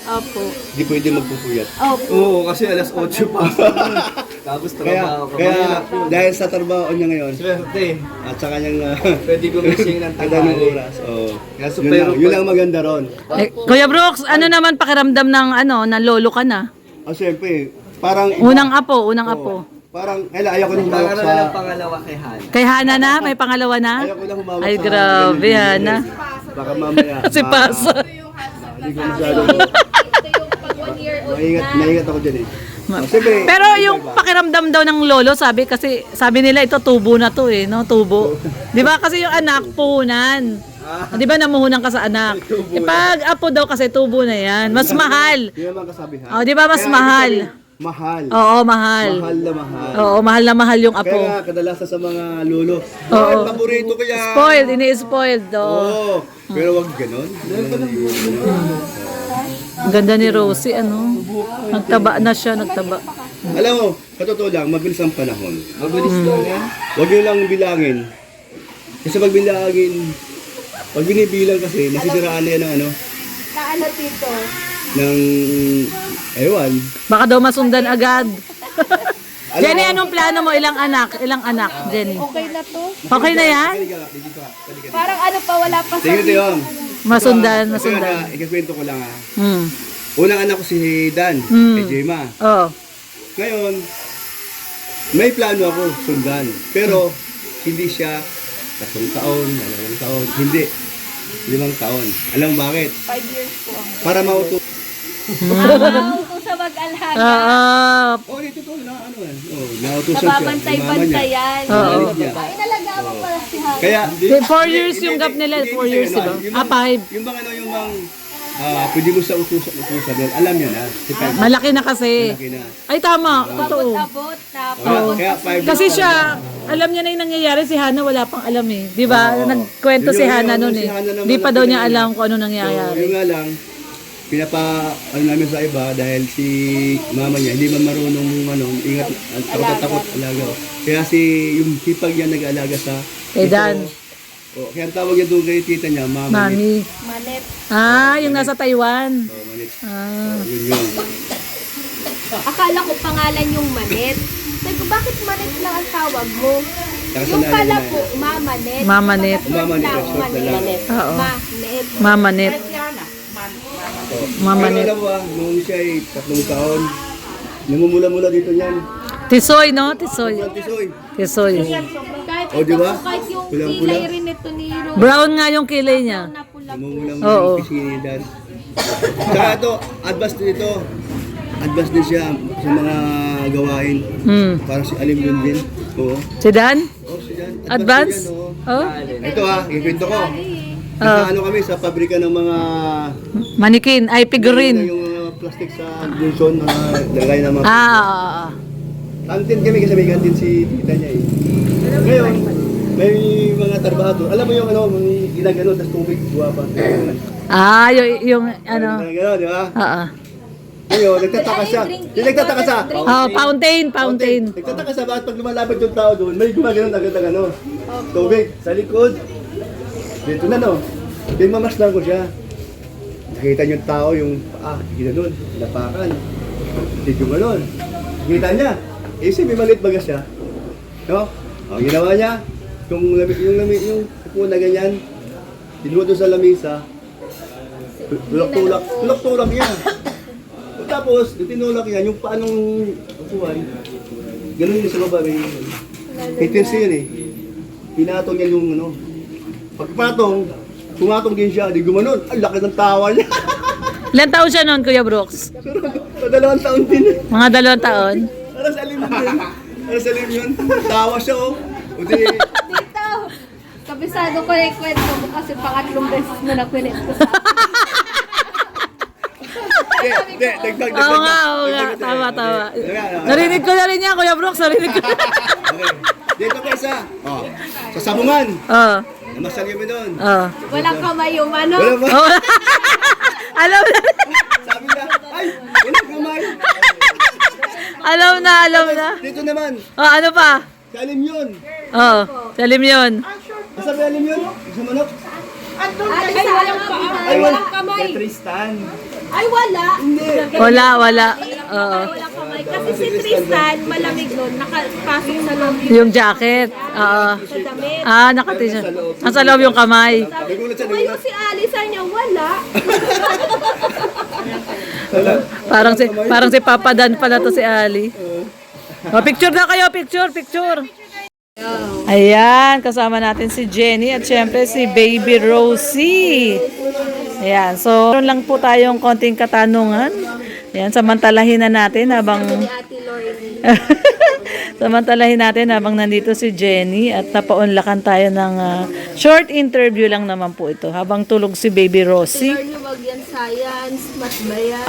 Opo. Hindi pwede magpupuyat. Opo. Oo, kasi alas 8 pa. Tapos trabaho ka. Kaya dahil sa trabaho niya ngayon, Swerte. at sa kanyang Pwede gumising ng ang daming tanghali. oras. Oo. Kaya Yun ang maganda ron. Kuya Brooks, ano naman pakiramdam ng ng lolo ka na? Siyempre, parang Unang apo. parang ayaw ko nang humawak Baka sa na lang pangalawa kay Han. Kay Hana na? May pangalawa na? ayaw ko lang humawak Ay, sa grabe, ganyan Hana. business. Baka mamaya Si Paso. Hindi ko masyado. Ito yung pag 1 year old Maingat ako dyan eh. Siyempre, Pero yung pakiramdam daw ng lolo, sabi nila ito tubo na to eh, no? Tubo. 'Di ba kasi yung anak puhunan. 'Di ba namuhunan ka sa anak? Eh pag apo daw kasi tubo na 'yan. Mas mahal. Hindi naman kasabihan. Oh, 'di ba mas Kaya mahal? Mahal. Oo, mahal. Mahal na mahal. Oo, mahal na mahal yung Kaya apo. nga, kadalasan sa mga lolo. Oo. Paborito ko yan. Spoiled, ini-spoiled do. Oo. Pero wag ganon. Ang ganda ni Rosie, ano? Nagtaba na siya, nagtaba. Alam mo, sa totoo lang, mabilis ang panahon. Mabilis lang yan. Huwag nyo lang bilangin. Kasi pag bilangin, pag binibilang kasi, nasisiraan na yan ng ano, Kaano tito? ng, ewan. Baka daw masundan agad. Alam Jenny, mo, anong plano mo? Ilang anak? Ilang anak, Jenny? Okay na to. Okay na yan? Parang ano pa, wala pa sa Tingnan ito yun. Masundan, Kaya masundan. nga, ikakwento ko lang ha. Hmm. Unang anak ko si Dan, Mm. kay Jema. Oh. Ngayon, may plano ako sundan. Pero, hindi siya 3 taon, 2 taon, hindi. 5 taon. Alam mo bakit? 5 years po ang Para mauto. Nauto sa mag-alaga. Ah, Oh, dito to na ano eh. Oh, nautusan siya. Yung mama niya. Nababantay-bantayan. Mamalit niya. Ay, nalaga mo pala si Han. Kaya 4 years yung gap nila, 4 years, diba? Ah, 5. Yung bang ano, yung bang pwede mo sa utusan doon. Alam niya na. Si Pai. Malaki na kasi. Malaki na. Ay, tama. Totoo. Abot na Oh, kaya 5 Kasi siya, alam niya na yung nangyayari. Si Hana wala pang alam eh. Di ba? Oo. Nagkwento si Yun, Hana yun, noon si eh. Hana naman Di pa ang daw niya pinaka- alam kung ano So, nangyayari. yun nga lang, ano namin sa iba dahil si mama niya hindi man marunong ingat at takot alaga. Kaya yung hipag niya nag-aalaga sa Kay Dan. kaya ang tawag niya doon kay tita niya, mama. Mami. Manet. Ah, yung nasa Taiwan. Oh, manit. Ah. Yun. Akala ko pangalan yung Manet. Sabi ko, bakit Manet lang ang tawag mo? Saka Yung sa pala nanay po, Mamanet. Mamanet. Mamanet, Lang, short na lang. Manet. Oo. Manet. Mamanet. Mama Pero Net. alam mo nung siya ay 3 taon, namumula-mula dito niyan. Tisoy, no? Tisoy. Ang tisoy. Tisoy. Kahit, Oh, di ba? kahit yung Pulang-pula. kilay rin ito ni Rose. Brown nga yung kilay niya. Na pula. Namumula-mula Oo. yung pisngi ni Dan. Saka ito, advance din ito. Advance din siya sa mga gawain. Hmm. Parang si Alim yun din. Oo. Si Dan? Oh, si Dan. Advance? din yan, oo. Oh? Ito ikwento ko. Ano kami sa pabrika ng mga Manikin. Ay, figurine. yung mga plastic sa Johnson na lagay ng mga Ah. kantin kami kasi may kantin si tita niya eh. Ngayon, may mga trabahador. Alam mo yung may ginagano tas tubig, buwa pa. Ah, yung ano. Ginagano, di ba? Oo. Ngayon, nagtataka siya. Yung nagtataka siya. Oh, fountain. Nagtataka siya bakit pag lumalapit yung tao doon, may gumagano agad ng ano. Tubig sa likod. Dito na no. Mamasdan ko siya. Nakita niyo yung tao, yung ginanon, napakan. Dito yung ganon. Nakita niya. Si may maliit baga siya. No? Ang ginawa niya, yung upo na ganyan, dinuwa doon sa lamisa, tulak-tulak niya. Tapos, tinulak niya, yung paanong upuan, ganun yung sa baba, may tersi yun eh. Pinatong niya yung pagpatong, pumatong din siya, di gumanon, ang laki ng tawa niya. Ilan taon siya noon, Kuya Brooks? Pero, 2 taon din. Mga 2 taon? Para sa alim yun. Para sa alim yun. Tawa siya oh. O di, Tito, kabisado ko yung kwento mo kasi pangatlong beses mo na kwento sa dagdag. Oo nga. Tama. Narinig ko na rin yan, Kuya Brooks. Narinig ko. Okay. Dito kaysa. Oh. Sa sabungan. Oo. Namasal kami doon. Oo. walang kamay yung ano. Wala ba? Oh. Alam na. Sabi niya, ay, walang kamay. Alam na. Dito naman. Oh, ano pa? Sa alim yun. Oo. Salim yun. Sa alim yun. Sa manok. Ay, walang kamay. Ay, walang kamay. Tristan. Ay, wala. Wala. Oo. Wala kamay. Kasi si Tristan, malamig nun, nakapasok sa loob Yung jacket. Oo. sa damit. Naka-t-shirt. Nasa loob yung kamay. Nagulat siya, Tumayo si Alisa niya, wala. Parang si Papa Dan pala to si Ali. Picture na kayo, picture. Ayan, kasama natin si Jenny at syempre si Baby Rosie. Ayan, so meron lang po tayong konting katanungan. Ayan, samantalahin na natin habang Ate Lorraine. samantalahin natin habang nandito si Jenny at napaunlakan tayo ng short interview lang naman po ito habang tulog si Baby Rosie. Lord, wag yan science, math ba yan?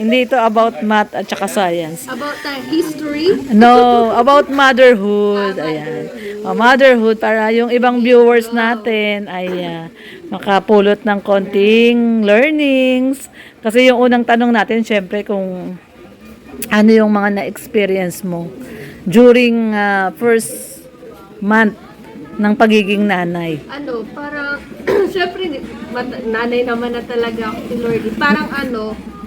Hindi ito about math at saka science. About the history? No, about motherhood. Ayan. Motherhood para yung ibang viewers natin ay makapulot ng konting learnings. Kasi yung unang tanong natin, syempre, kung ano yung mga na-experience mo during first month ng pagiging nanay. Parang, syempre, nanay naman na talaga ako si Lordy. Parang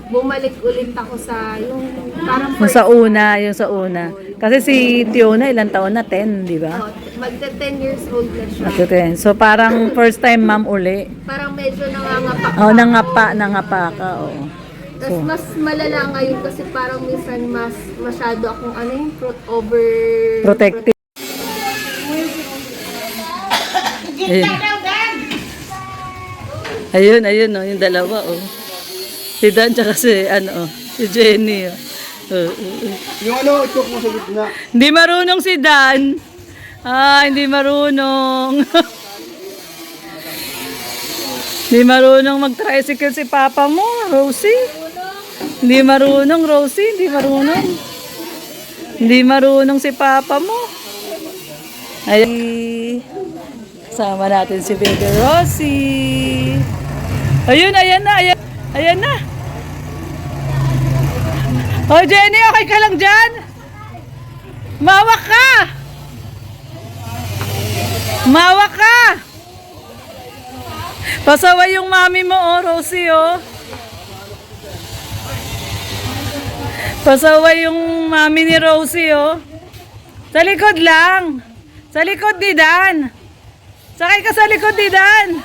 bumalik ulit ako sa yung parang Yung sa una. Kasi si Tiona, ilang taon na? 10, di ba? magta 10 years old na siya. At 10. So, parang first time ma'am uli. Parang medyo nangangapa. Nangapa ka, oo. Tapos mas malala ngayon kasi parang minsan masyado akong over Protective. Ayun, oh, yung dalawa, oh. Si Dan, tsaka si Jenny, oh. Yung ito mo sa gitna. Hindi marunong si Dan. Hindi marunong. Hindi marunong mag-tricycle si Papa mo, Rosie. Hindi marunong, Rosie. Hindi marunong si Papa mo. Ay, kasama natin si Baby Rosie. Ayan na. Oh, Jenny, okay ka lang dyan? Mawak ka! Pasaway yung mami mo, oh, Rosie, oh. Pasaway yung mami ni Rosie, oh. Sa likod lang. Sa likod ni Dan. Sakay ka sa likod ni Dan.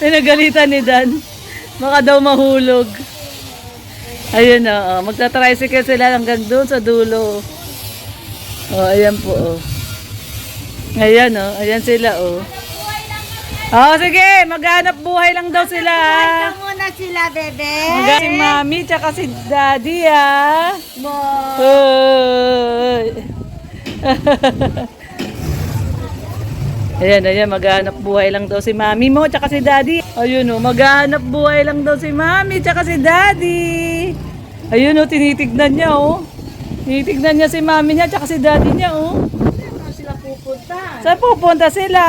Pinagalitan ni Dan. Baka daw mahulog. Ayun, oh. Magta-tricycle sila hanggang doon sa dulo. Oh, ayan po, oh. Ayan, oh. Ayan sila, oh. Oh, sige. Maghanap buhay lang daw sila. Ito muna sila, bebe. Si Mami, tsaka si Daddy, Mo. Ayan, maghanap buhay lang daw si Mami mo, tsaka si Daddy. Ayun, oh. Maghanap buhay lang daw si Mami, tsaka si Daddy. Ayun, oh. Tinitignan niya, oh. Tinitignan niya si Mami niya, tsaka si Daddy niya, oh. Saan sila pupunta? Saan pupunta sila?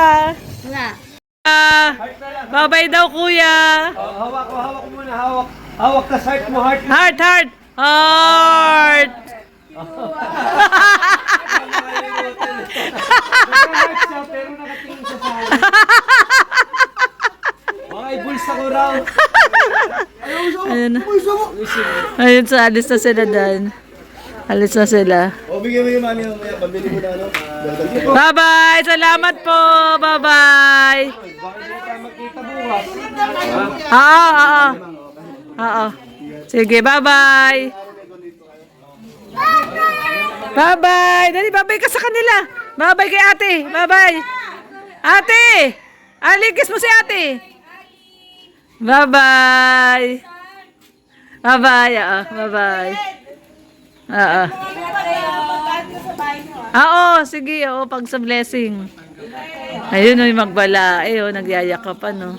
Wala. Babay daw, kuya. Hawak mo muna, hawak. Hawak ka, heart mo, heart. Heart. Nag-heart siya, pero nakatingin siya sa akin. Mga ibuls ako raw. Ayun. Ayun, so alis na sila Dan. Alis na sila. O, bigyan mo yung mami mamaya. Pambili mo na, Bye-bye! Salamat po! Bye-bye! Bakit hindi tayo magkita bukas? Oo. Sige, bye-bye! Bye-bye! Dali, bye-bye ka sa kanila! Bye-bye kay ate! Bye-bye! Ate! Aligis mo si ate! Bye-bye! Bye-bye! Bye-bye! Sige, pag sa blessing. Ayun, yung magbalae, nagyayakapan, no.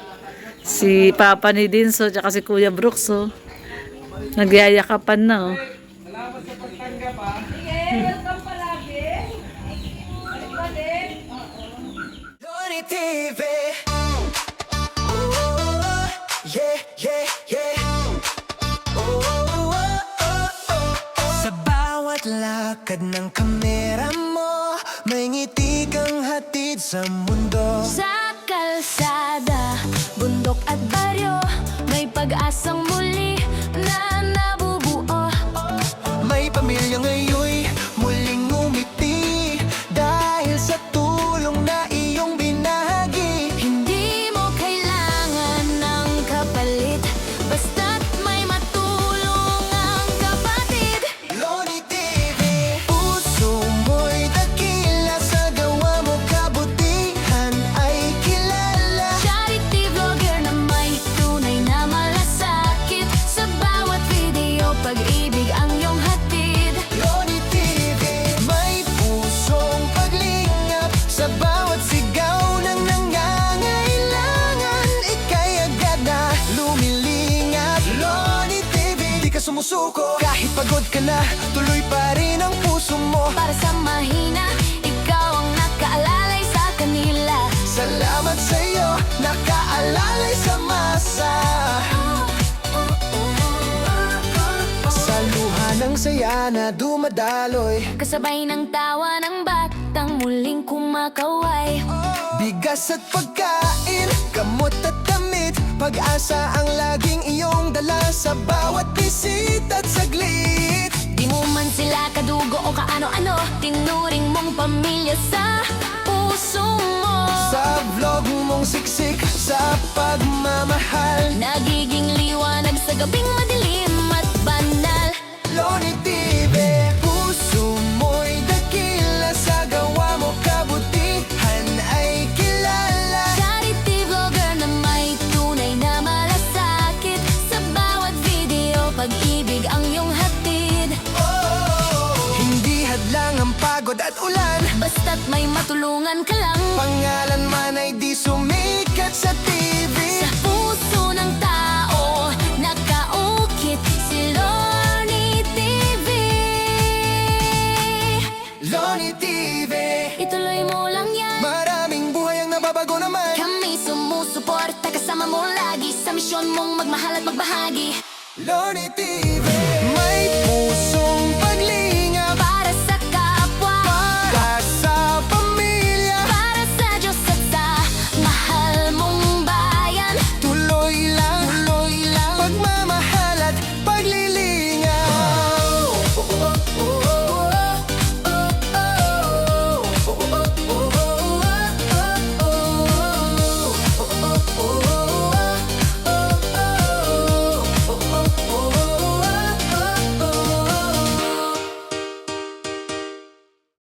Si Papa ni Dinso, tsaka si Kuya Brooks, nagyayakapan na, oh. TV. Oh, yeah. Sa bawat lakad ng kamera mo, may ngiti kang hatid sa mundo. sumusuko. Kahit pagod ka na, tuloy pa rin ang puso mo. Para sa mahina, ikaw ang nakaalalay sa kanila. Salamat sa'yo, nakaalalay sa masa. Sa luha ng saya na dumadaloy, Kasabay ng tawa ng batang muling kumakaway. bigas at pagkain, gamot at damit, pag-asa ang laging iyong dala sa bawat bisita at saglit. Di mo man sila kadugo o kaano-ano, tinuring mong pamilya sa puso mo. Sa vlog mong siksik, sa pagmamahal, Nagiging liwanag sa gabing madilim at banal. Loni TV, puso mo'y dakila, sa gawa mo kabutihan ay kilala. Charity vlogger na may tunay na malasakit. Sa bawat video, pag-ibig ang iyong hatid. Hindi hadlang ang pagod at ulan, Basta't may matulungan ka lang. pangalan man ay di sumikat sa TV. Sa puso ng tao, nakaukit si Lorny TV. Loni TV, Ituloy mo lang yan. maraming buhay ang nababago naman. Kami sumusuporta, kasama mo lagi sa misyon mong magmahal at magbahagi. Loni TV.